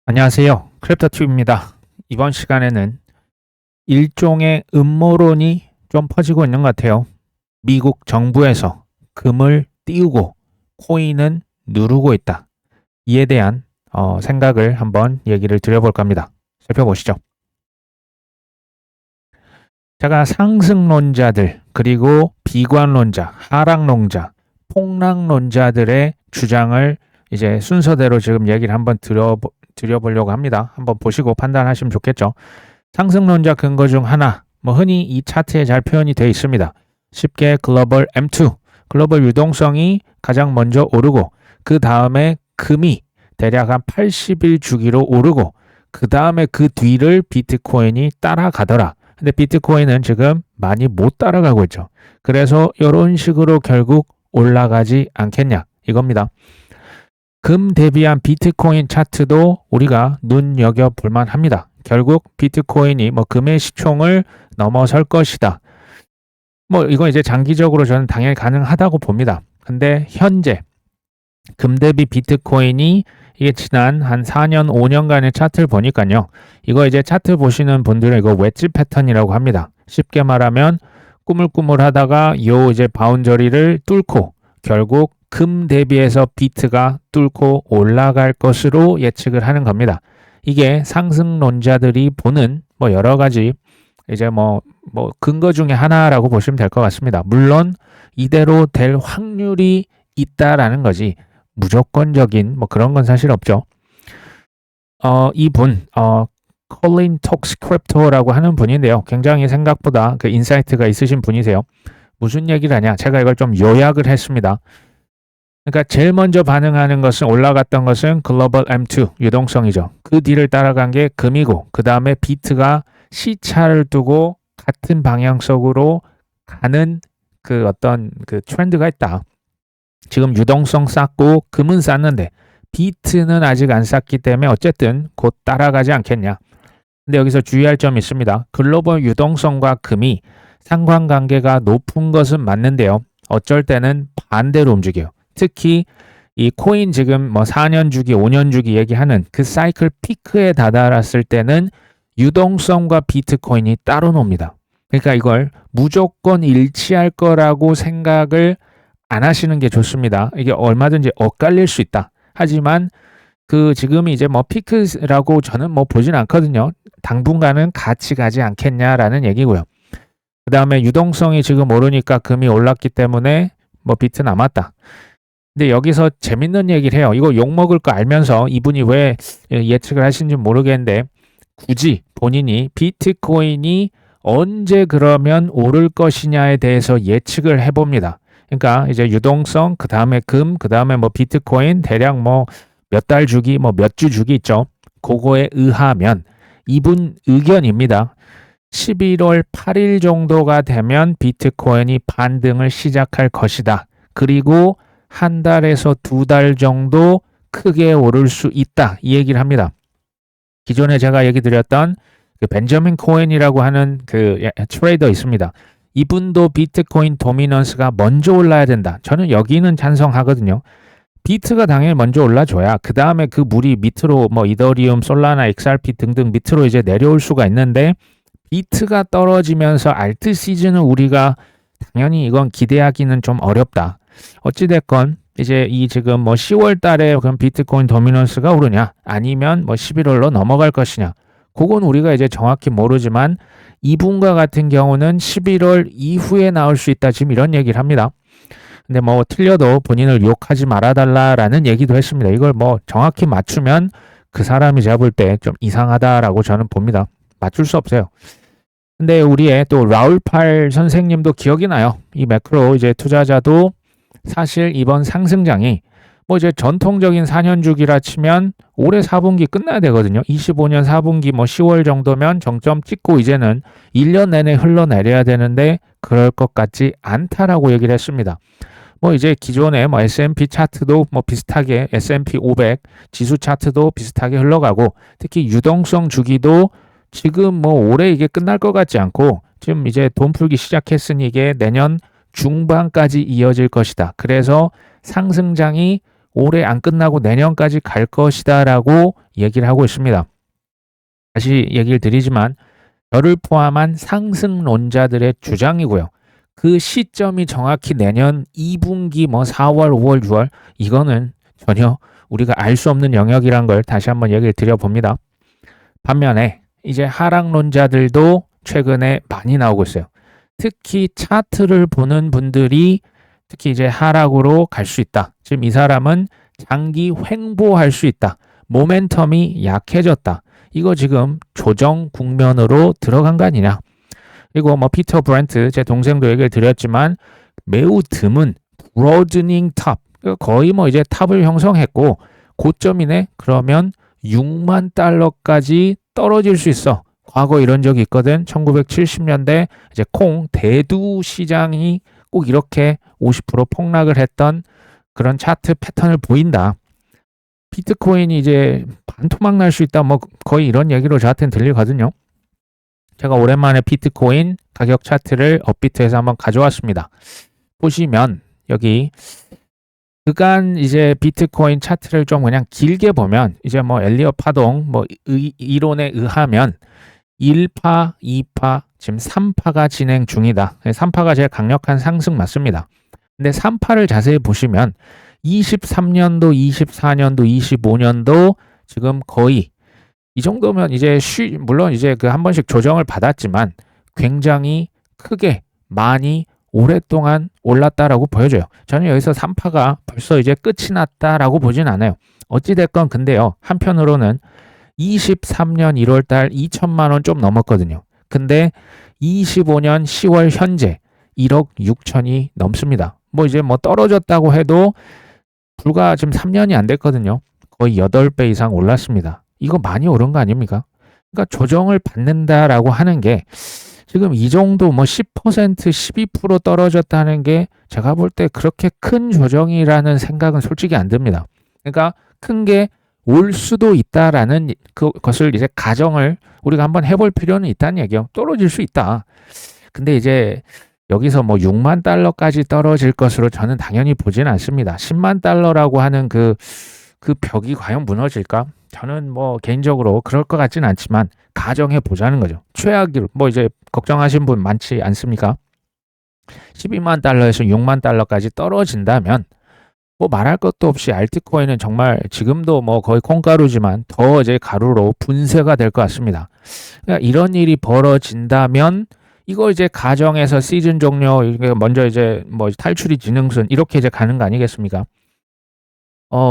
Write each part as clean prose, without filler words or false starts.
안녕하세요. 크립토튜브입니다. 이번 시간에는 일종의 음모론이 좀 퍼지고 있는 것 같아요. 미국 정부에서 금을 띄우고 코인은 누르고 있다. 이에 대한 생각을 한번 얘기를 드려볼까 합니다. 살펴보시죠. 제가 상승론자들, 그리고 비관론자, 하락론자, 폭락론자들의 주장을 이제 순서대로 지금 얘기를 한번 드려보려고 합니다. 한번 보시고 판단하시면 좋겠죠. 상승론자 근거 중 하나, 흔히 이 차트에 잘 표현이 되어 있습니다. 쉽게 글로벌 M2, 글로벌 유동성이 가장 먼저 오르고, 그 다음에 금이 대략 한 80일 주기로 오르고, 그 다음에 그 뒤를 비트코인이 따라가더라. 근데 비트코인은 지금 많이 못 따라가고 있죠. 그래서 이런 식으로 결국 올라가지 않겠냐 이겁니다. 금 대비한 비트코인 차트도 우리가 눈여겨볼 만합니다. 결국 비트코인이 금의 시총을 넘어설 것이다. 이건 이제 장기적으로 저는 당연히 가능하다고 봅니다. 근데 현재 금 대비 비트코인이 이게 지난 한 4년, 5년간의 차트를 보니까요. 이거 이제 차트 보시는 분들은 이거 웨지 패턴이라고 합니다. 쉽게 말하면 꾸물꾸물하다가 요 이제 바운저리를 뚫고 결국 금 대비해서 비트가 뚫고 올라갈 것으로 예측을 하는 겁니다. 이게 상승론자들이 보는 여러 가지 이제 근거 중에 하나라고 보시면 될 것 같습니다. 물론 이대로 될 확률이 있다라는 거지 무조건적인 그런 건 사실 없죠. 이분 콜린 톡스 크립토라고 하는 분인데요. 굉장히 생각보다 그 인사이트가 있으신 분이세요. 무슨 얘기를 하냐? 제가 이걸 좀 요약을 했습니다. 그러니까 제일 먼저 반응하는 것은 올라갔던 것은 글로벌 M2 유동성이죠. 그 뒤를 따라간 게 금이고 그 다음에 비트가 시차를 두고 같은 방향성으로 가는 그 어떤 그 트렌드가 있다. 지금 유동성 쌓고 금은 쌓는데 비트는 아직 안 쌓기 때문에 어쨌든 곧 따라가지 않겠냐. 근데 여기서 주의할 점이 있습니다. 글로벌 유동성과 금이 상관관계가 높은 것은 맞는데요. 어쩔 때는 반대로 움직여요. 특히 이 코인 지금 4년 주기, 5년 주기 얘기하는 그 사이클 피크에 다다랐을 때는 유동성과 비트코인이 따로 놉니다. 그러니까 이걸 무조건 일치할 거라고 생각을 안 하시는 게 좋습니다. 이게 얼마든지 엇갈릴 수 있다. 하지만 그 지금이 이제 피크라고 저는 보진 않거든요. 당분간은 같이 가지 않겠냐라는 얘기고요. 그 다음에 유동성이 지금 오르니까 금이 올랐기 때문에 비트 남았다. 근데 여기서 재밌는 얘기를 해요. 이거 욕먹을 거 알면서 이분이 왜 예측을 하신지 모르겠는데 굳이 본인이 비트코인이 언제 그러면 오를 것이냐에 대해서 예측을 해봅니다. 그러니까 이제 유동성, 그 다음에 금, 그 다음에 비트코인 대략 몇 달 주기, 몇 주 주기 있죠. 그거에 의하면 이분 의견입니다. 11월 8일 정도가 되면 비트코인이 반등을 시작할 것이다. 그리고 한 달에서 두 달 정도 크게 오를 수 있다. 이 얘기를 합니다. 기존에 제가 얘기 드렸던 그 벤저민 코엔이라고 하는 그 트레이더 있습니다. 이분도 비트코인 도미넌스가 먼저 올라야 된다. 저는 여기는 찬성하거든요. 비트가 당연히 먼저 올라줘야 그 다음에 그 물이 밑으로 이더리움, 솔라나, XRP 등등 밑으로 이제 내려올 수가 있는데 비트가 떨어지면서 알트 시즌을 우리가 당연히 이건 기대하기는 좀 어렵다. 어찌됐건 이제 이 지금 10월 달에 그럼 비트코인 도미넌스가 오르냐 아니면 11월로 넘어갈 것이냐 그건 우리가 이제 정확히 모르지만 이분과 같은 경우는 11월 이후에 나올 수 있다 지금 이런 얘기를 합니다. 근데 틀려도 본인을 욕하지 말아달라라는 얘기도 했습니다. 이걸 정확히 맞추면 그 사람이 제가 볼 때 좀 이상하다라고 저는 봅니다. 맞출 수 없어요. 근데 우리의 또 라울 팔 선생님도 기억이 나요. 이 매크로 이제 투자자도 사실 이번 상승장이 이제 전통적인 4년 주기라 치면 올해 4분기 끝나야 되거든요. 25년 4분기 10월 정도면 정점 찍고 이제는 1년 내내 흘러내려야 되는데 그럴 것 같지 않다라고 얘기를 했습니다. 이제 기존의 S&P 차트도 비슷하게 S&P 500 지수 차트도 비슷하게 흘러가고 특히 유동성 주기도 지금 올해 이게 끝날 것 같지 않고 지금 이제 돈 풀기 시작했으니 이게 내년 중반까지 이어질 것이다. 그래서 상승장이 올해 안 끝나고 내년까지 갈 것이다라고 얘기를 하고 있습니다. 다시 얘기를 드리지만 저를 포함한 상승론자들의 주장이고요. 그 시점이 정확히 내년 2분기 4월, 5월, 6월 이거는 전혀 우리가 알 수 없는 영역이란 걸 다시 한번 얘기를 드려봅니다. 반면에 이제 하락론자들도 최근에 많이 나오고 있어요. 특히 차트를 보는 분들이 특히 이제 하락으로 갈 수 있다. 지금 이 사람은 장기 횡보할 수 있다. 모멘텀이 약해졌다. 이거 지금 조정 국면으로 들어간 거 아니냐. 그리고 피터 브렌트 제 동생도 얘기를 드렸지만 매우 드문 broadening top 거의 이제 탑을 형성했고 고점이네. 그러면 6만 달러까지 떨어질 수 있어. 과거 이런 적이 있거든. 1970년대 이제 대두 시장이 꼭 이렇게 50% 폭락을 했던 그런 차트 패턴을 보인다. 비트코인이 이제 반토막 날 수 있다. 거의 이런 얘기로 저한테는 들리거든요. 제가 오랜만에 비트코인 가격 차트를 업비트에서 한번 가져왔습니다. 보시면 여기 그간 이제 비트코인 차트를 좀 그냥 길게 보면 이제 엘리엇 파동 이론에 의하면 1파, 2파, 지금 3파가 진행 중이다. 3파가 제일 강력한 상승 맞습니다. 근데 3파를 자세히 보시면 23년도, 24년도, 25년도 지금 거의 이 정도면 이제 물론 이제 그 한 번씩 조정을 받았지만 굉장히 크게 많이 오랫동안 올랐다라고 보여져요. 저는 여기서 3파가 벌써 이제 끝이 났다라고 보진 않아요. 어찌됐건 근데요. 한편으로는 23년 1월달 2천만 원 좀 넘었거든요. 근데 25년 10월 현재 1억 6천이 넘습니다. 이제 떨어졌다고 해도 불과 지금 3년이 안 됐거든요. 거의 8배 이상 올랐습니다. 이거 많이 오른 거 아닙니까? 그러니까 조정을 받는다라고 하는 게 지금 이 정도 10% 12% 떨어졌다는 게 제가 볼 때 그렇게 큰 조정이라는 생각은 솔직히 안 듭니다. 그러니까 큰 게 올 수도 있다라는 그것을 이제 가정을 우리가 한번 해볼 필요는 있다는 얘기예요. 떨어질 수 있다. 근데 이제 여기서 6만 달러까지 떨어질 것으로 저는 당연히 보지는 않습니다. 10만 달러라고 하는 그 벽이 과연 무너질까? 저는 개인적으로 그럴 것 같지는 않지만 가정해 보자는 거죠. 최악으로 이제 걱정하신 분 많지 않습니까? 12만 달러에서 6만 달러까지 떨어진다면 말할 것도 없이 알트코인은 정말 지금도 거의 콩가루지만 더 이제 가루로 분쇄가 될 것 같습니다. 그러니까 이런 일이 벌어진다면 이거 이제 가정에서 시즌 종료 먼저 이제 탈출이 지능순 이렇게 이제 가는 거 아니겠습니까?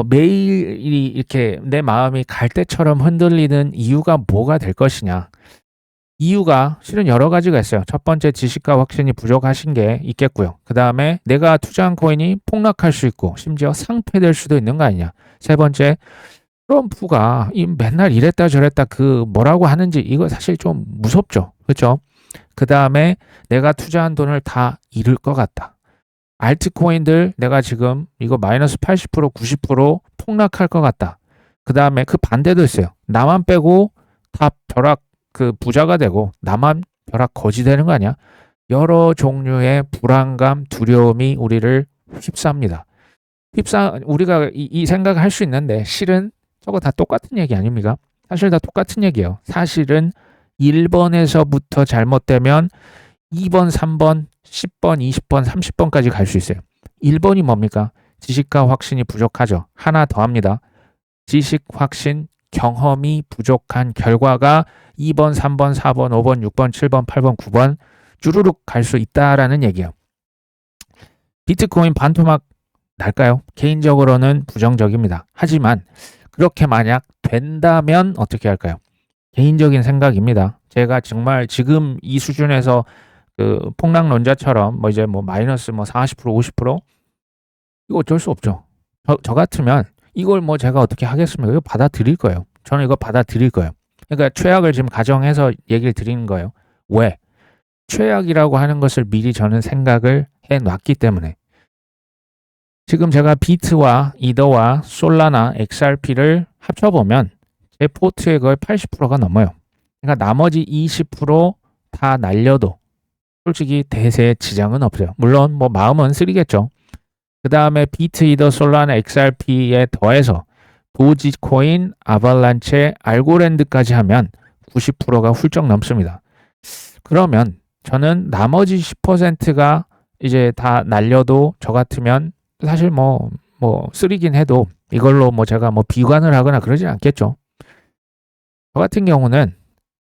매일이 이렇게 내 마음이 갈대처럼 흔들리는 이유가 뭐가 될 것이냐. 이유가 실은 여러 가지가 있어요. 첫 번째 지식과 확신이 부족하신 게 있겠고요. 그 다음에 내가 투자한 코인이 폭락할 수 있고 심지어 상폐될 수도 있는 거 아니냐. 세 번째 트럼프가 맨날 이랬다 저랬다 뭐라고 하는지 이거 사실 좀 무섭죠. 그렇죠? 그 다음에 내가 투자한 돈을 다 잃을 것 같다. 알트코인들 내가 지금 이거 마이너스 80% 90% 폭락할 것 같다. 그 다음에 그 반대도 있어요. 나만 빼고 다 벼락 부자가 되고 나만 벼락 거지 되는 거 아니야? 여러 종류의 불안감, 두려움이 우리를 휩쌉니다. 우리가 이 생각을 할 수 있는데 실은 저거 다 똑같은 얘기 아닙니까? 사실 다 똑같은 얘기예요. 사실은 1번에서부터 잘못되면 2번, 3번, 10번, 20번, 30번까지 갈 수 있어요. 1번이 뭡니까? 지식과 확신이 부족하죠. 하나 더 합니다. 지식, 확신, 경험이 부족한 결과가 2번, 3번, 4번, 5번, 6번, 7번, 8번, 9번 주르륵 갈 수 있다라는 얘기예요. 비트코인 반토막 날까요? 개인적으로는 부정적입니다. 하지만 그렇게 만약 된다면 어떻게 할까요? 개인적인 생각입니다. 제가 정말 지금 이 수준에서 폭락론자처럼 이제 마이너스 40% 50% 이거 어쩔 수 없죠. 저 같으면 이걸 제가 어떻게 하겠습니까? 이거 받아들일 거예요. 저는 이거 받아들일 거예요. 그러니까 최악을 지금 가정해서 얘기를 드리는 거예요. 왜? 최악이라고 하는 것을 미리 저는 생각을 해놨기 때문에. 지금 제가 비트와 이더와 솔라나 XRP를 합쳐보면 제 포트의 거의 80%가 넘어요. 그러니까 나머지 20% 다 날려도 솔직히 대세에 지장은 없어요. 물론 마음은 쓰리겠죠. 그 다음에 비트, 이더, 솔라나, XRP에 더해서 도지코인, 아발란체, 알고랜드까지 하면 90%가 훌쩍 넘습니다. 그러면 저는 나머지 10%가 이제 다 날려도 저 같으면 사실 쓰리긴 해도 이걸로 제가 비관을 하거나 그러진 않겠죠. 저 같은 경우는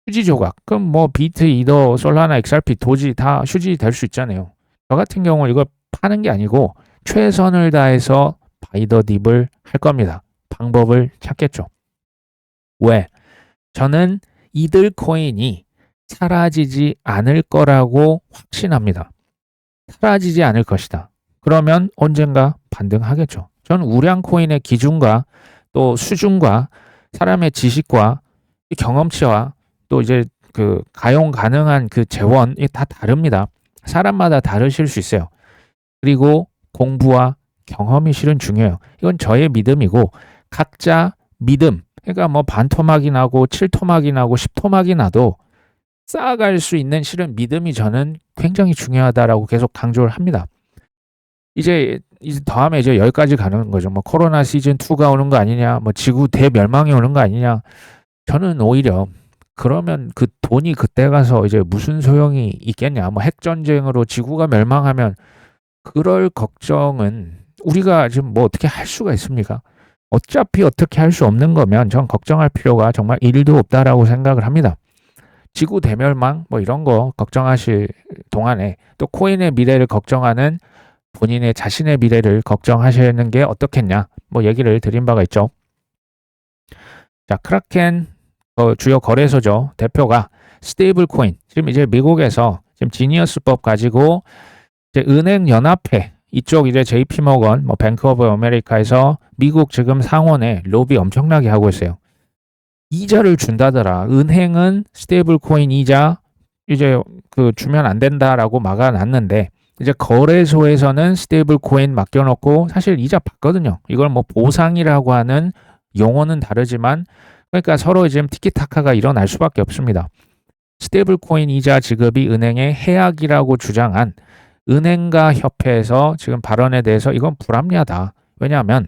휴지 조각, 그럼 비트, 이더, 솔라나, XRP, 도지 다 휴지 될 수 있잖아요. 저 같은 경우는 이걸 파는 게 아니고 최선을 다해서 바이 더 딥을 할 겁니다. 방법을 찾겠죠. 왜? 저는 이들 코인이 사라지지 않을 거라고 확신합니다. 사라지지 않을 것이다. 그러면 언젠가 반등하겠죠. 저는 우량 코인의 기준과 또 수준과 사람의 지식과 경험치와 또 이제 그 가용 가능한 그 재원이 다 다릅니다. 사람마다 다르실 수 있어요. 그리고 공부와 경험이 실은 중요해요. 이건 저의 믿음이고 각자 믿음, 그러니까 반토막이 나고 7토막이 나고 10토막이 나도 쌓아갈 수 있는 실은 믿음이 저는 굉장히 중요하다라고 계속 강조를 합니다. 이제 다음에 이제 여기까지 가는 거죠. 코로나 시즌 2가 오는 거 아니냐, 지구 대멸망이 오는 거 아니냐. 저는 오히려 그러면 그 돈이 그때 가서 이제 무슨 소용이 있겠냐. 핵전쟁으로 지구가 멸망하면 그럴 걱정은 우리가 지금 어떻게 할 수가 있습니까? 어차피 어떻게 할 수 없는 거면 전 걱정할 필요가 정말 1도 없다라고 생각을 합니다. 지구 대멸망 이런 거 걱정하실 동안에 또 코인의 미래를 걱정하는 본인의 자신의 미래를 걱정하시는 게 어떻겠냐 얘기를 드린 바가 있죠. 자, 크라켄 주요 거래소죠. 대표가 스테이블 코인, 지금 이제 미국에서 지금 지니어스법 가지고 이제 은행 연합회 이쪽 이제 JP 모건, 뱅크 오브 아메리카에서 미국 지금 상원에 로비 엄청나게 하고 있어요. 이자를 준다더라. 은행은 스테이블 코인 이자 이제 주면 안 된다라고 막아놨는데 이제 거래소에서는 스테이블 코인 맡겨놓고 사실 이자 받거든요. 이걸 보상이라고 하는 용어는 다르지만 그러니까 서로 지금 티키타카가 일어날 수밖에 없습니다. 스테이블 코인 이자 지급이 은행의 해악이라고 주장한 은행가 협회에서 지금 발언에 대해서 이건 불합리하다. 왜냐하면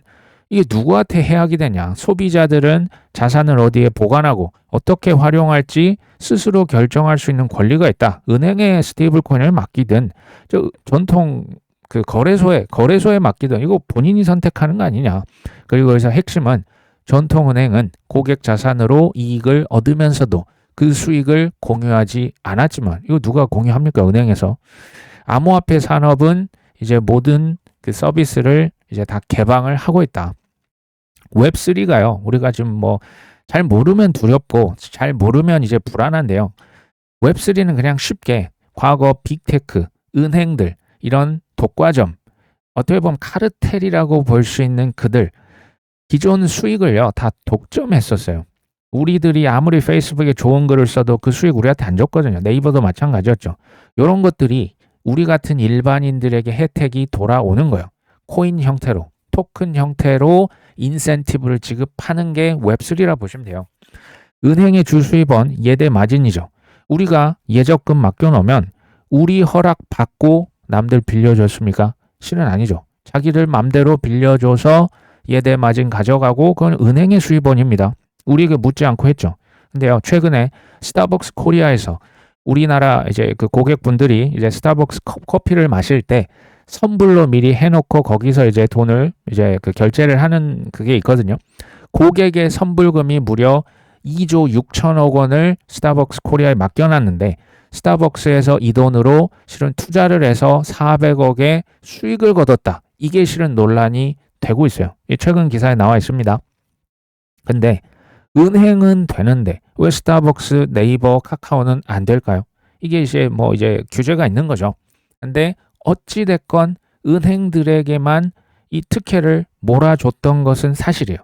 이게 누구한테 해악이 되냐. 소비자들은 자산을 어디에 보관하고 어떻게 활용할지 스스로 결정할 수 있는 권리가 있다. 은행에 스테이블 코인을 맡기든 전통 거래소에 맡기든 이거 본인이 선택하는 거 아니냐. 그리고 여기서 핵심은 전통은행은 고객 자산으로 이익을 얻으면서도 그 수익을 공유하지 않았지만 이거 누가 공유합니까? 은행에서. 암호화폐 산업은 이제 모든 그 서비스를 이제 다 개방을 하고 있다. 웹3가요. 우리가 지금 잘 모르면 두렵고 잘 모르면 이제 불안한데요. 웹3는 그냥 쉽게 과거 빅테크, 은행들, 이런 독과점, 어떻게 보면 카르텔이라고 볼 수 있는 그들, 기존 수익을요, 다 독점했었어요. 우리들이 아무리 페이스북에 좋은 글을 써도 그 수익 우리한테 안 줬거든요. 네이버도 마찬가지였죠. 이런 것들이 우리 같은 일반인들에게 혜택이 돌아오는 거예요. 코인 형태로, 토큰 형태로 인센티브를 지급하는 게 웹3라 보시면 돼요. 은행의 주수입원 예대 마진이죠. 우리가 예적금 맡겨놓으면 우리 허락 받고 남들 빌려줬습니까? 실은 아니죠. 자기들 맘대로 빌려줘서 예대 마진 가져가고 그건 은행의 수입원입니다. 우리에게 묻지 않고 했죠. 근데요, 최근에 스타벅스 코리아에서 우리나라 이제 그 고객분들이 이제 스타벅스 커피를 마실 때 선불로 미리 해놓고 거기서 이제 돈을 이제 그 결제를 하는 그게 있거든요. 고객의 선불금이 무려 2조 6천억 원을 스타벅스 코리아에 맡겨놨는데 스타벅스에서 이 돈으로 실은 투자를 해서 400억의 수익을 거뒀다. 이게 실은 논란이 되고 있어요. 최근 기사에 나와 있습니다. 근데 은행은 되는데 왜 스타벅스, 네이버, 카카오는 안 될까요? 이게 이제 이제 규제가 있는 거죠. 근데 어찌 됐건 은행들에게만 이 특혜를 몰아줬던 것은 사실이에요.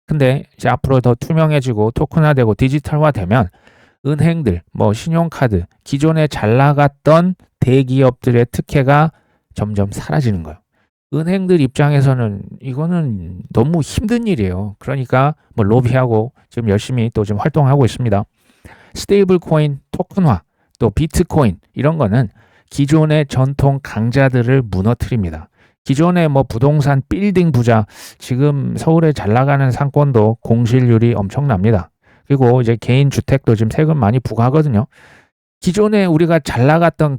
근데 이제 앞으로 더 투명해지고 토큰화되고 디지털화되면 은행들, 신용카드, 기존에 잘 나갔던 대기업들의 특혜가 점점 사라지는 거예요. 은행들 입장에서는 이거는 너무 힘든 일이에요. 그러니까 로비하고 지금 열심히 또 지금 활동하고 있습니다. 스테이블 코인 토큰화, 또 비트코인 이런 거는 기존의 전통 강자들을 무너뜨립니다. 기존의 뭐 부동산 빌딩 부자, 지금 서울에 잘 나가는 상권도 공실률이 엄청납니다. 그리고 이제 개인 주택도 지금 세금 많이 부과하거든요. 기존에 우리가 잘 나갔던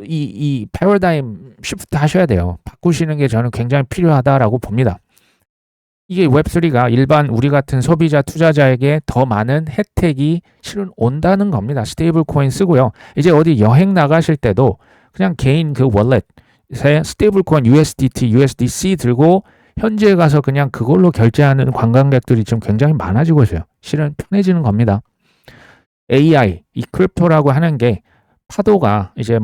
이 패러다임 시프트 하셔야 돼요. 바꾸시는 게 저는 굉장히 필요하다라고 봅니다. 이게 웹3가 일반 우리 같은 소비자 투자자에게 더 많은 혜택이 실은 온다는 겁니다. 스테이블 코인 쓰고요. 이제 어디 여행 나가실 때도 그냥 개인 그 월렛에 스테이블 코인 USDT, USDC 들고 현지에 가서 그냥 그걸로 결제하는 관광객들이 지금 굉장히 많아지고 있어요. 실은 편해지는 겁니다. AI, 이 크립토라고 하는 게 파도가 이제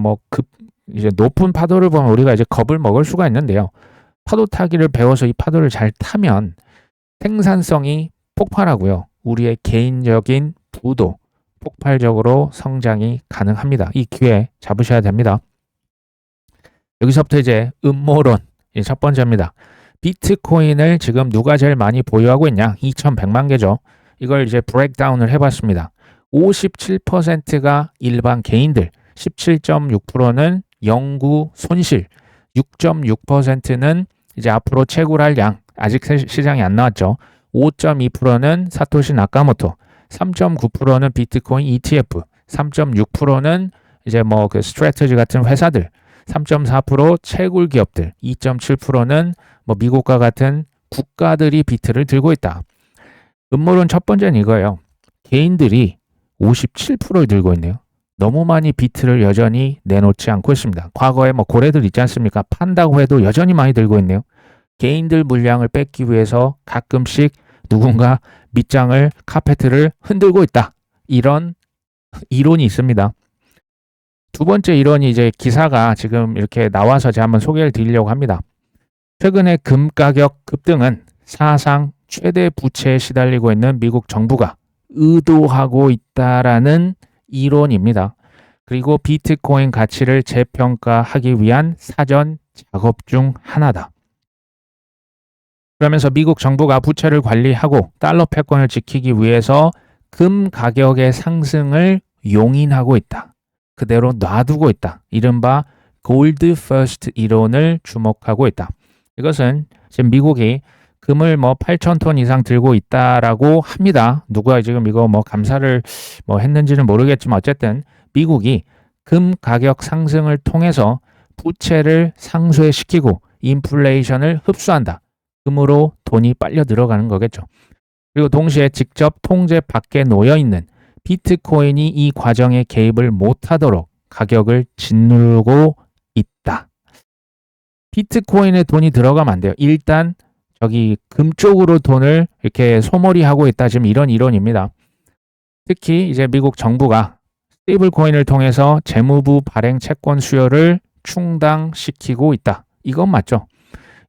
이제 높은 파도를 보면 우리가 이제 겁을 먹을 수가 있는데요. 파도 타기를 배워서 이 파도를 잘 타면 생산성이 폭발하고요. 우리의 개인적인 부도 폭발적으로 성장이 가능합니다. 이 기회 잡으셔야 됩니다. 여기서부터 이제 음모론, 첫 번째입니다. 비트코인을 지금 누가 제일 많이 보유하고 있냐? 2100만 개죠. 이걸 이제 브레이크다운을 해봤습니다. 57%가 일반 개인들, 17.6%는 영구 손실, 6.6%는 이제 앞으로 채굴할 양, 아직 시장이 안 나왔죠. 5.2%는 사토시 나카모토, 3.9%는 비트코인 ETF, 3.6%는 이제 그 스트래티지 같은 회사들, 3.4% 채굴 기업들, 2.7%는 미국과 같은 국가들이 비트를 들고 있다. 음모론 첫 번째는 이거예요. 개인들이 57%를 들고 있네요. 너무 많이 비트를 여전히 내놓지 않고 있습니다. 과거에 고래들 있지 않습니까? 판다고 해도 여전히 많이 들고 있네요. 개인들 물량을 뺏기 위해서 가끔씩 누군가 밑장을, 카페트를 흔들고 있다. 이런 이론이 있습니다. 두 번째 이론이 이제 기사가 지금 이렇게 나와서 제가 한번 소개를 드리려고 합니다. 최근에 금 가격 급등은 사상 최대 부채에 시달리고 있는 미국 정부가 의도하고 있다라는 이론입니다. 그리고 비트코인 가치를 재평가하기 위한 사전 작업 중 하나다. 그러면서 미국 정부가 부채를 관리하고 달러 패권을 지키기 위해서 금 가격의 상승을 용인하고 있다. 그대로 놔두고 있다. 이른바 골드 퍼스트 이론을 주목하고 있다. 이것은 지금 미국이 금을 8,000톤 이상 들고 있다라고 합니다. 누가 지금 이거 감사를 했는지는 모르겠지만 어쨌든 미국이 금 가격 상승을 통해서 부채를 상쇄시키고 인플레이션을 흡수한다. 금으로 돈이 빨려 들어가는 거겠죠. 그리고 동시에 직접 통제 밖에 놓여 있는 비트코인이 이 과정에 개입을 못하도록 가격을 짓누르고 있다. 비트코인에 돈이 들어가면 안 돼요. 일단 저기 금 쪽으로 돈을 이렇게 소몰이하고 있다. 지금 이런 이론입니다. 특히 이제 미국 정부가 스테이블 코인을 통해서 재무부 발행 채권 수요를 충당시키고 있다. 이건 맞죠.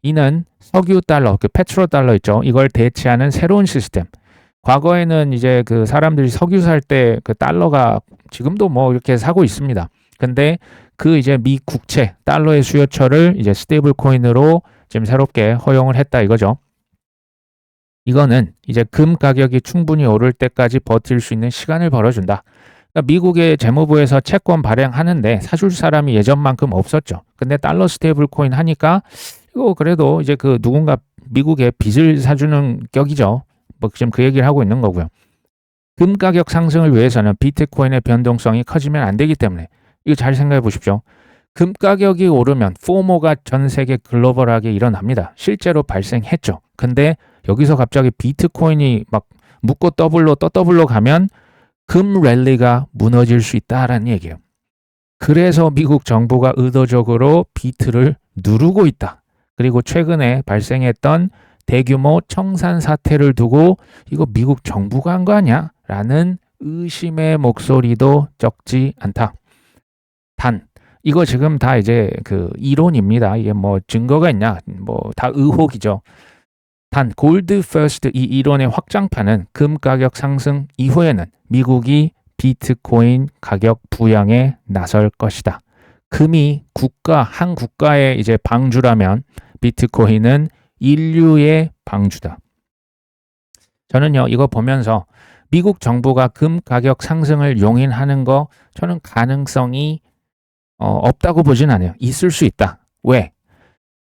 이는 석유 달러, 페트로 달러 있죠. 이걸 대체하는 새로운 시스템. 과거에는 이제 사람들이 석유 살 때 달러가 지금도 이렇게 사고 있습니다. 근데 이제 미 국채 달러의 수요처를 이제 스테이블 코인으로 지금 새롭게 허용을 했다 이거죠. 이거는 이제 금 가격이 충분히 오를 때까지 버틸 수 있는 시간을 벌어준다. 그러니까 미국의 재무부에서 채권 발행하는데 사줄 사람이 예전만큼 없었죠. 근데 달러 스테이블 코인 하니까 이거 그래도 이제 누군가 미국에 빚을 사주는 격이죠. 지금 그 얘기를 하고 있는 거고요. 금 가격 상승을 위해서는 비트코인의 변동성이 커지면 안 되기 때문에 이거 잘 생각해 보십시오. 금 가격이 오르면 포모가 전 세계 글로벌하게 일어납니다. 실제로 발생했죠. 근데 여기서 갑자기 비트코인이 묶고 더블로 더블로 가면 금 랠리가 무너질 수 있다라는 얘기예요. 그래서 미국 정부가 의도적으로 비트를 누르고 있다. 그리고 최근에 발생했던 대규모 청산 사태를 두고 이거 미국 정부가 한 거 아니야? 라는 의심의 목소리도 적지 않다. 단 이거 지금 다 이제 이론입니다. 이게 증거가 있냐? 다 의혹이죠. 단 골드 퍼스트 이 이론의 확장판은 금 가격 상승 이후에는 미국이 비트코인 가격 부양에 나설 것이다. 금이 한 국가의 이제 방주라면 비트코인은 인류의 방주다. 저는요 이거 보면서 미국 정부가 금 가격 상승을 용인하는 거 저는 가능성이 없다고 보진 않아요. 있을 수 있다. 왜?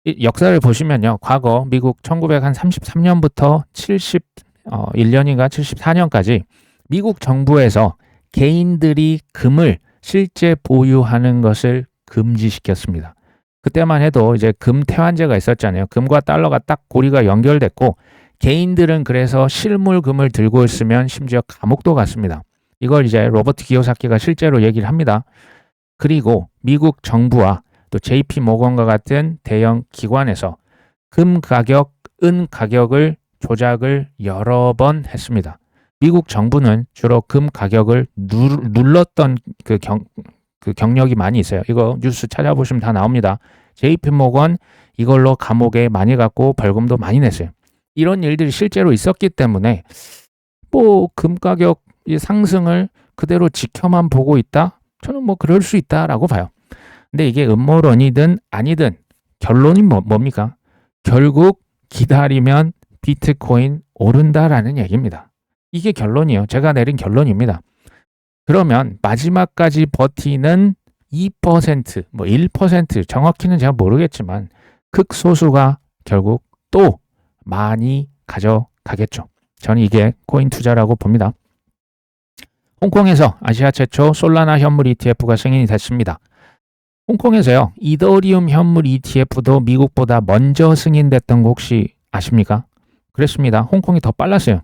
이 역사를 보시면요. 과거 미국 1933년부터 71년인가 74년까지 미국 정부에서 개인들이 금을 실제 보유하는 것을 금지시켰습니다. 그때만 해도 이제 금 태환제가 있었잖아요. 금과 달러가 딱 고리가 연결됐고 개인들은 그래서 실물금을 들고 있으면 심지어 감옥도 갔습니다. 이걸 이제 로버트 기요사키가 실제로 얘기를 합니다. 그리고 미국 정부와 또 JP 모건과 같은 대형 기관에서 금 가격, 은 가격을 조작을 여러 번 했습니다. 미국 정부는 주로 금 가격을 눌렀던 그 경력이 많이 있어요. 이거 뉴스 찾아보시면 다 나옵니다. JP 모건 이걸로 감옥에 많이 갔고 벌금도 많이 냈어요. 이런 일들이 실제로 있었기 때문에 뭐 금 가격 상승을 그대로 지켜만 보고 있다? 저는 뭐 그럴 수 있다라고 봐요. 근데 이게 음모론이든 아니든 결론이 뭡니까? 결국 기다리면 비트코인 오른다라는 얘기입니다. 이게 결론이에요. 제가 내린 결론입니다. 그러면 마지막까지 버티는 2%, 뭐 1%, 정확히는 제가 모르겠지만 극소수가 결국 또 많이 가져가겠죠. 저는 이게 코인 투자라고 봅니다. 홍콩에서 아시아 최초 솔라나 현물 ETF가 승인이 됐습니다. 홍콩에서요, 이더리움 현물 ETF도 미국보다 먼저 승인됐던 거 혹시 아십니까? 그렇습니다. 홍콩이 더 빨랐어요.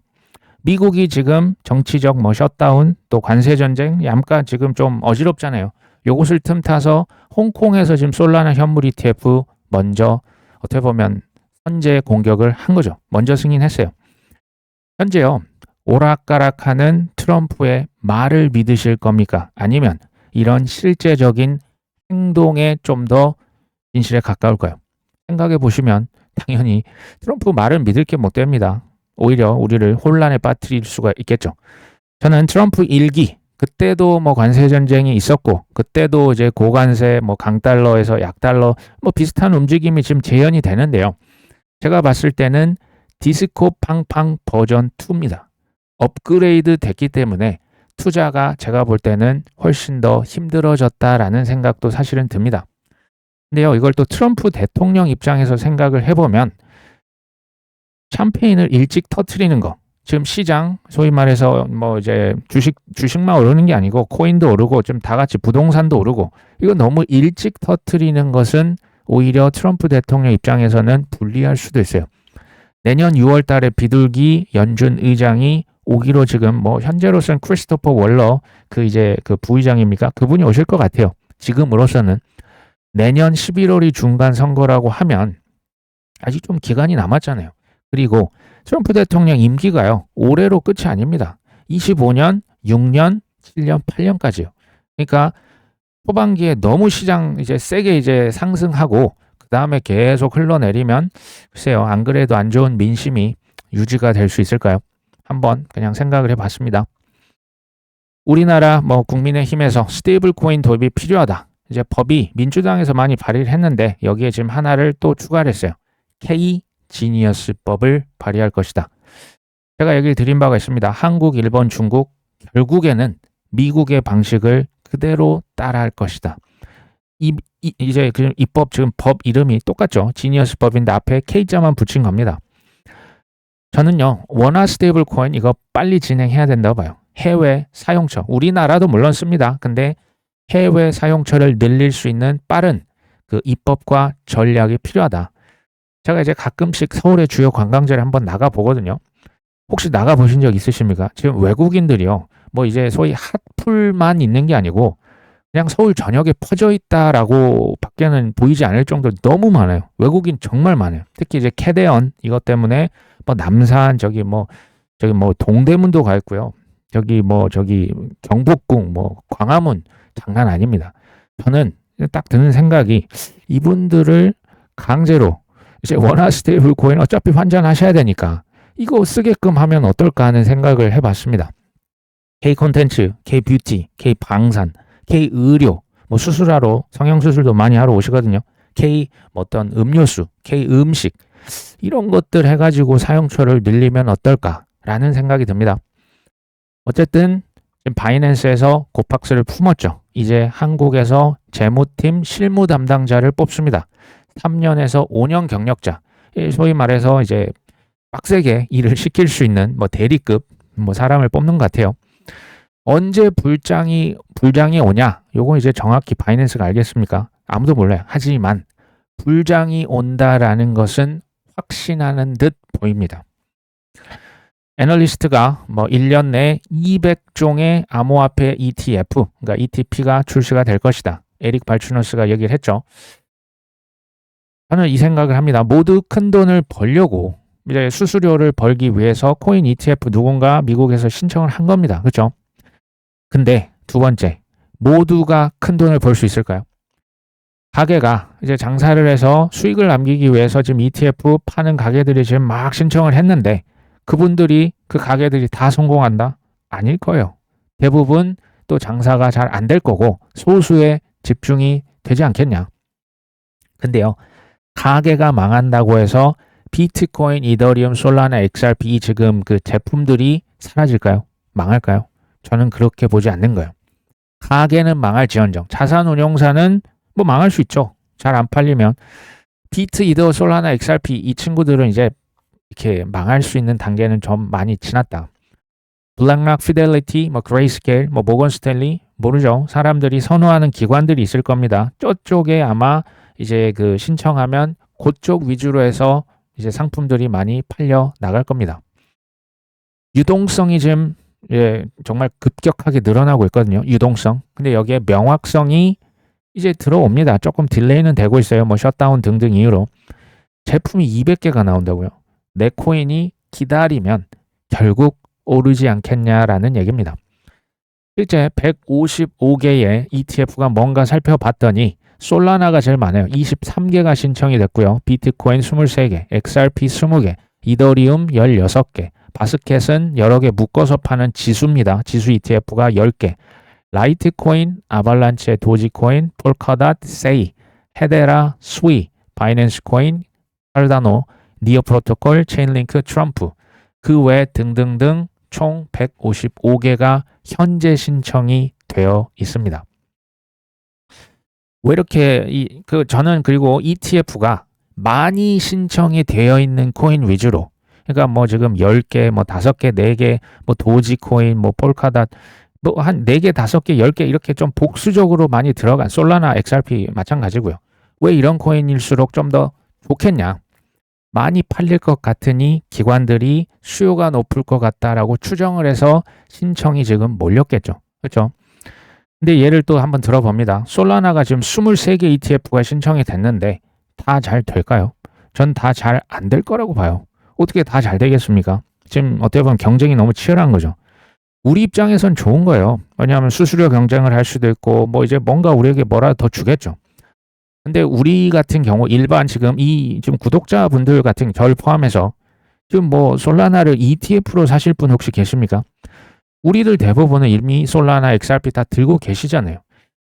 미국이 지금 정치적 뭐 셧다운 또 관세 전쟁 약간 지금 좀 어지럽잖아요. 요것을 틈타서 홍콩에서 지금 솔라나 현물 ETF 먼저 어떻게 보면 선제 공격을 한 거죠. 먼저 승인했어요. 현재요. 오락가락하는 트럼프의 말을 믿으실 겁니까? 아니면 이런 실제적인 행동에 좀 더 진실에 가까울까요? 생각해 보시면 당연히 트럼프 말을 믿을 게 못 됩니다. 오히려 우리를 혼란에 빠뜨릴 수가 있겠죠. 저는 트럼프 1기 그때도 뭐 관세 전쟁이 있었고 그때도 이제 고관세 뭐 강달러에서 약달러 뭐 비슷한 움직임이 지금 재현이 되는데요. 제가 봤을 때는 디스코 팡팡 버전 2입니다. 업그레이드 됐기 때문에 투자가 제가 볼 때는 훨씬 더 힘들어졌다라는 생각도 사실은 듭니다. 근데요, 이걸 또 트럼프 대통령 입장에서 생각을 해보면 샴페인을 일찍 터트리는 거, 지금 시장 소위 말해서 뭐 이제 주식만 오르는 게 아니고 코인도 오르고 좀 다 같이 부동산도 오르고 이거 너무 일찍 터트리는 것은 오히려 트럼프 대통령 입장에서는 불리할 수도 있어요. 내년 6월 달에 비둘기 연준 의장이 오기로 지금 뭐 현재로서는 크리스토퍼 월러 그 이제 그 부의장입니까? 그분이 오실 것 같아요. 지금으로서는 내년 11월이 중간 선거라고 하면 아직 좀 기간이 남았잖아요. 그리고 트럼프 대통령 임기가요. 올해로 끝이 아닙니다. 25년, 6년, 7년, 8년까지요. 그러니까 초반기에 너무 시장 이제 세게 이제 상승하고 그 다음에 계속 흘러내리면 글쎄요. 안 그래도 안 좋은 민심이 유지가 될 수 있을까요? 한번 그냥 생각을 해봤습니다. 우리나라 뭐 국민의힘에서 스테이블 코인 도입이 필요하다. 이제 법이 민주당에서 많이 발의를 했는데 여기에 지금 하나를 또 추가를 했어요. K 지니어스법을 발의할 것이다. 제가 얘기를 드린 바가 있습니다. 한국, 일본, 중국 결국에는 미국의 방식을 그대로 따라할 것이다. 이제 입법 지금 법 이름이 똑같죠. 지니어스법인데 앞에 K자만 붙인 겁니다. 저는요. 원화 스테이블 코인 이거 빨리 진행해야 된다고 봐요. 해외 사용처. 우리나라도 물론 씁니다. 근데 해외 사용처를 늘릴 수 있는 빠른 그 입법과 전략이 필요하다. 제가 이제 가끔씩 서울의 주요 관광지를 한번 나가 보거든요. 혹시 나가 보신 적 있으십니까? 지금 외국인들이요. 뭐 이제 소위 핫플만 있는 게 아니고 그냥 서울 전역에 퍼져 있다라고 밖에는 보이지 않을 정도로 너무 많아요. 외국인 정말 많아요. 특히 이제 캐대언 이것 때문에 뭐 남산 저기 뭐 동대문도 가 있고요. 저기 경복궁 뭐 광화문 장난 아닙니다. 저는 딱 드는 생각이 이분들을 강제로 이제 원화 스테이블 코인 어차피 환전하셔야 되니까 이거 쓰게끔 하면 어떨까 하는 생각을 해봤습니다. K 콘텐츠, K 뷰티, K 방산, K 의료, 뭐 수술하러 성형수술도 많이 하러 오시거든요. K 어떤 음료수, K 음식 이런 것들 해가지고 사용처를 늘리면 어떨까라는 생각이 듭니다. 어쨌든 지금 바이낸스에서 고팍스를 품었죠. 이제 한국에서 재무팀 실무 담당자를 뽑습니다. 3년에서 5년 경력자, 소위 말해서 이제 빡세게 일을 시킬 수 있는 뭐 대리급 뭐 사람을 뽑는 것 같아요. 언제 불장이 오냐? 요건 이제 정확히 바이낸스가 알겠습니까? 아무도 몰라요. 하지만 불장이 온다라는 것은 확신하는 듯 보입니다. 애널리스트가 뭐 1년 내 200종의 암호화폐 ETF, 그러니까 ETP가 출시가 될 것이다. 에릭 발추너스가 얘기를 했죠. 저는 이 생각을 합니다. 모두 큰 돈을 벌려고 이제 수수료를 벌기 위해서 코인 ETF 누군가 미국에서 신청을 한 겁니다. 그렇죠? 근데 두 번째, 모두가 큰 돈을 벌 수 있을까요? 가게가 이제 장사를 해서 수익을 남기기 위해서 지금 ETF 파는 가게들이 지금 막 신청을 했는데 그분들이 그 가게들이 다 성공한다? 아닐 거예요. 대부분 또 장사가 잘 안 될 거고 소수에 집중이 되지 않겠냐. 근데요, 가게가 망한다고 해서 비트코인, 이더리움, 솔라나, XRP 지금 그 제품들이 사라질까요? 망할까요? 저는 그렇게 보지 않는 거예요. 가게는 망할지언정 자산운용사는 뭐 망할 수 있죠. 잘 안 팔리면. 비트, 이더, 솔라나, XRP 이 친구들은 이제 이렇게 망할 수 있는 단계는 좀 많이 지났다. 블랙락, 피델리티, 뭐 그레이스케일, 뭐 모건 스탠리 모르죠. 사람들이 선호하는 기관들이 있을 겁니다. 저쪽에 아마 이제 그 신청하면 그쪽 위주로 해서 이제 상품들이 많이 팔려 나갈 겁니다. 유동성이 지금 정말 급격하게 늘어나고 있거든요. 유동성. 근데 여기에 명확성이 이제 들어옵니다. 조금 딜레이는 되고 있어요. 뭐 셧다운 등등 이유로. 제품이 200개가 나온다고요. 내 코인이 기다리면 결국 오르지 않겠냐라는 얘기입니다. 실제 155개의 ETF가 뭔가 살펴봤더니 솔라나가 제일 많아요. 23개가 신청이 됐고요. 비트코인 23개, XRP 20개, 이더리움 16개, 바스켓은 여러 개 묶어서 파는 지수입니다. 지수 ETF가 10개, 라이트코인, 아발란체, 도지코인, 폴카닷, 세이, 헤데라, 스위, 바이낸스 코인, 칼다노, 니어 프로토콜, 체인링크, 트럼프, 그 외 등등등 총 155개가 현재 신청이 되어 있습니다. 왜 이렇게 저는 그리고 ETF가 많이 신청이 되어 있는 코인 위주로, 그러니까 뭐 지금 10개, 뭐 5개, 4개, 뭐 도지코인, 뭐 폴카닷, 뭐 한 4개, 5개, 10개 이렇게 좀 복수적으로 많이 들어간 솔라나, XRP 마찬가지고요. 왜 이런 코인일수록 좀 더 좋겠냐? 많이 팔릴 것 같으니 기관들이 수요가 높을 것 같다라고 추정을 해서 신청이 지금 몰렸겠죠. 그렇죠? 근데 얘를 또 한번 들어봅니다. 솔라나가 지금 23개 ETF가 신청이 됐는데 다 잘 될까요? 전 다 잘 안 될 거라고 봐요. 어떻게 다 잘 되겠습니까? 지금 어떻게 보면 경쟁이 너무 치열한 거죠. 우리 입장에선 좋은 거예요. 왜냐하면 수수료 경쟁을 할 수도 있고 뭐 이제 뭔가 우리에게 뭐라도 더 주겠죠. 근데 우리 같은 경우 일반 지금 구독자분들 같은 절 포함해서 지금 뭐 솔라나를 ETF로 사실 분 혹시 계십니까? 우리들 대부분은 이미 솔라나, XRP 다 들고 계시잖아요.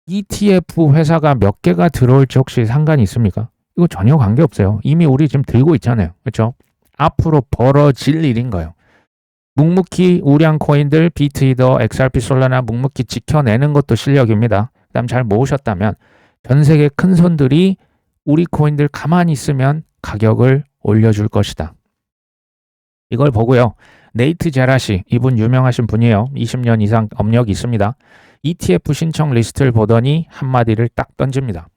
ETF 회사가 몇 개가 들어올지 혹시 상관이 있습니까? 이거 전혀 관계없어요. 이미 우리 지금 들고 있잖아요. 그렇죠? 앞으로 벌어질 일인 거예요. 묵묵히 우량 코인들 비트, 이더, XRP, 솔라나 묵묵히 지켜내는 것도 실력입니다. 그다음 잘 모으셨다면 전 세계 큰 손들이 우리 코인들 가만히 있으면 가격을 올려줄 것이다. 이걸 보고요. 네이트 제라시, 이분 유명하신 분이에요. 20년 이상 업력이 있습니다. ETF 신청 리스트를 보더니 한마디를 딱 던집니다.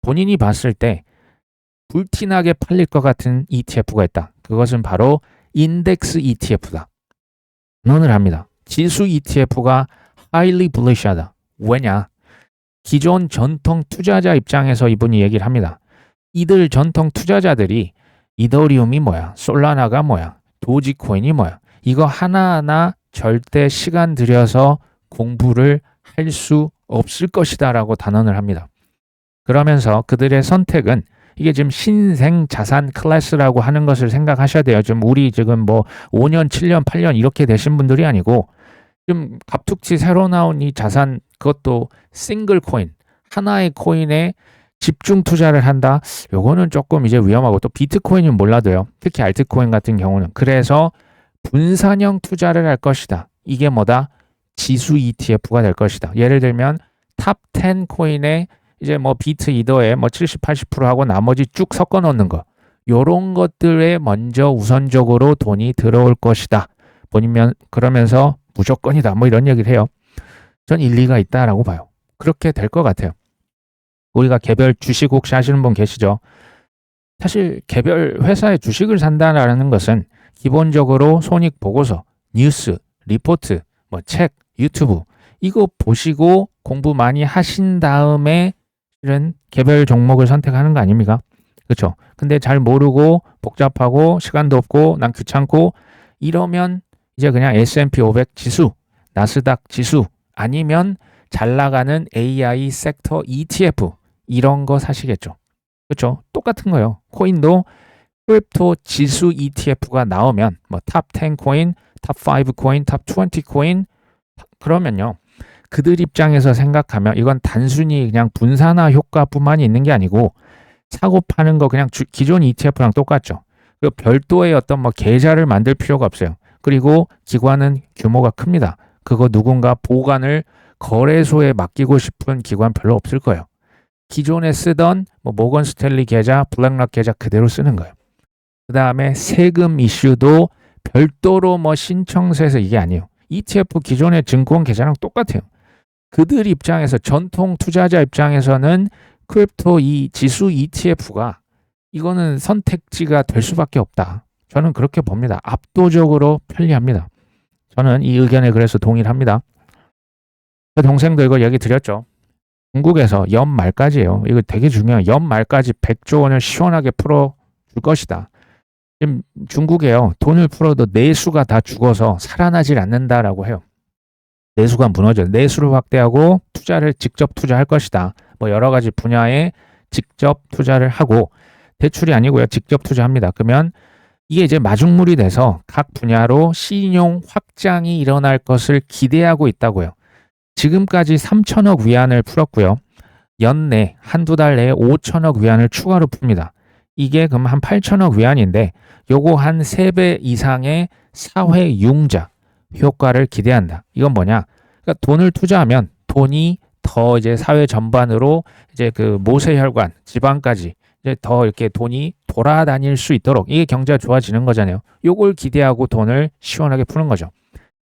본인이 봤을 때 불티나게 팔릴 것 같은 ETF가 있다. 그것은 바로 인덱스 ETF다. 선언을 합니다. 지수 ETF가 highly bullish하다. 왜냐? 기존 전통 투자자 입장에서 이분이 얘기를 합니다. 이들 전통 투자자들이 이더리움이 뭐야? 솔라나가 뭐야? 도지코인이 뭐야? 이거 하나하나 절대 시간 들여서 공부를 할 수 없을 것이다 라고 단언을 합니다. 그러면서 그들의 선택은 이게 지금 신생 자산 클래스라고 하는 것을 생각하셔야 돼요. 좀 우리 지금 뭐 5년, 7년, 8년 이렇게 되신 분들이 아니고 좀 갑툭튀 새로 나온 이 자산, 그것도 싱글 코인, 하나의 코인에 집중 투자를 한다. 요거는 조금 이제 위험하고, 또 비트코인은 몰라도요. 특히 알트코인 같은 경우는. 그래서 분산형 투자를 할 것이다. 이게 뭐다? 지수 ETF가 될 것이다. 예를 들면 탑 10 코인에 이제 뭐 비트 이더에 뭐 70, 80% 하고 나머지 쭉 섞어 놓는 거. 요런 것들에 먼저 우선적으로 돈이 들어올 것이다. 본인면 그러면서 무조건이다. 뭐 이런 얘기를 해요. 전 일리가 있다라고 봐요. 그렇게 될 것 같아요. 우리가 개별 주식 혹시 하시는 분 계시죠? 사실 개별 회사의 주식을 산다라는 것은 기본적으로 손익 보고서, 뉴스, 리포트, 뭐 책, 유튜브 이거 보시고 공부 많이 하신 다음에 실은 개별 종목을 선택하는 거 아닙니까? 그렇죠? 근데 잘 모르고 복잡하고 시간도 없고 난 귀찮고 이러면 이제 그냥 S&P 500 지수, 나스닥 지수 아니면 잘 나가는 AI 섹터 ETF 이런 거 사시겠죠. 그렇죠? 똑같은 거예요. 코인도 크립토 지수 ETF가 나오면 뭐 탑 10 코인, 탑 5 코인, 탑 20 코인 그러면요. 그들 입장에서 생각하면 이건 단순히 그냥 분산화 효과뿐만이 있는 게 아니고 사고 파는 거 그냥 기존 ETF랑 똑같죠. 그리고 별도의 어떤 뭐 계좌를 만들 필요가 없어요. 그리고 기관은 규모가 큽니다. 그거 누군가 보관을 거래소에 맡기고 싶은 기관 별로 없을 거예요. 기존에 쓰던 뭐 모건 스탠리 계좌, 블랙락 계좌 그대로 쓰는 거예요. 그 다음에 세금 이슈도 별도로 뭐 신청서에서 이게 아니에요. ETF 기존의 증권 계좌랑 똑같아요. 그들 입장에서 전통 투자자 입장에서는 크립토 이 지수 ETF가 이거는 선택지가 될 수밖에 없다. 저는 그렇게 봅니다. 압도적으로 편리합니다. 저는 이 의견에 그래서 동의를 합니다. 제 동생도 이거 얘기 드렸죠. 중국에서 연말까지예요. 이거 되게 중요해요. 연말까지 100조 원을 시원하게 풀어줄 것이다. 지금 중국에요. 돈을 풀어도 내수가 다 죽어서 살아나질 않는다라고 해요. 내수가 무너져요. 내수를 확대하고 투자를 직접 투자할 것이다. 뭐 여러 가지 분야에 직접 투자를 하고 대출이 아니고요. 직접 투자합니다. 그러면 이게 이제 마중물이 돼서 각 분야로 신용 확장이 일어날 것을 기대하고 있다고요. 지금까지 3천억 위안을 풀었고요. 연내 한두 달 내에 5천억 위안을 추가로 풉니다. 이게 그럼 한 8천억 위안인데 요거 한 3배 이상의 사회 융자 효과를 기대한다. 이건 뭐냐? 그러니까 돈을 투자하면 돈이 더 이제 사회 전반으로 이제 그 모세혈관, 지방까지 이제 더 이렇게 돈이 돌아다닐 수 있도록 이게 경제가 좋아지는 거잖아요. 요걸 기대하고 돈을 시원하게 푸는 거죠.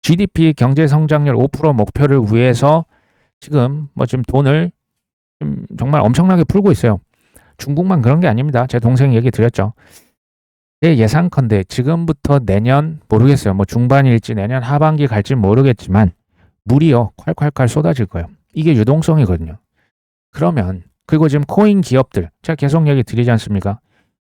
GDP 경제 성장률 5% 목표를 위해서 지금 돈을 정말 엄청나게 풀고 있어요. 중국만 그런 게 아닙니다. 제 동생 얘기 드렸죠. 제 예상컨대 지금부터 내년 모르겠어요. 뭐 중반일지 내년 하반기 갈지 모르겠지만 물이요 콸콸콸 쏟아질 거예요. 이게 유동성이거든요. 그러면 그리고 지금 코인 기업들 제가 계속 얘기 드리지 않습니까?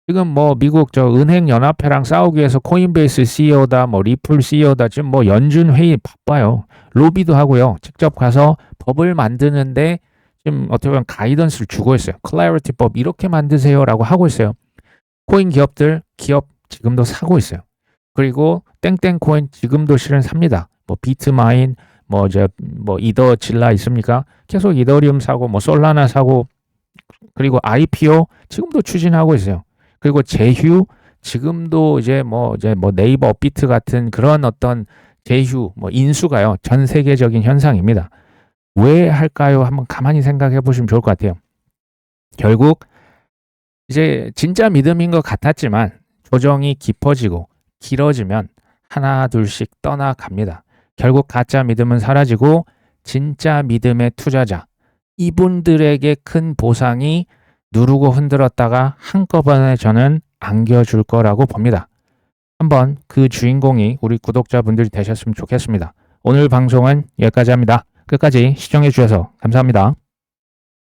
지금 뭐 미국 저 은행연합회랑 싸우기 위해서 코인베이스 CEO다 뭐 리플 CEO다 지금 뭐 연준 회의 바빠요. 로비도 하고요. 직접 가서 법을 만드는데 지금 어떻게 보면 가이던스를 주고 있어요. 클래리티 법 이렇게 만드세요라고 하고 있어요. 코인 기업들 기업 지금도 사고 있어요. 그리고 땡땡 코인 지금도 실은 삽니다. 뭐 비트마인 뭐 이더 질라 있습니까? 계속 이더리움 사고 뭐 솔라나 사고 그리고 IPO 지금도 추진하고 있어요. 그리고 제휴 지금도 이제 네이버 업비트 같은 그런 어떤 제휴 뭐 인수가요. 전 세계적인 현상입니다. 왜 할까요? 한번 가만히 생각해 보시면 좋을 것 같아요. 결국 이제 진짜 믿음인 것 같았지만 조정이 깊어지고 길어지면 하나 둘씩 떠나갑니다. 결국 가짜 믿음은 사라지고 진짜 믿음의 투자자 이분들에게 큰 보상이 누르고 흔들었다가 한꺼번에 저는 안겨줄 거라고 봅니다. 한번 그 주인공이 우리 구독자분들이 되셨으면 좋겠습니다. 오늘 방송은 여기까지 합니다. 끝까지 시청해 주셔서 감사합니다.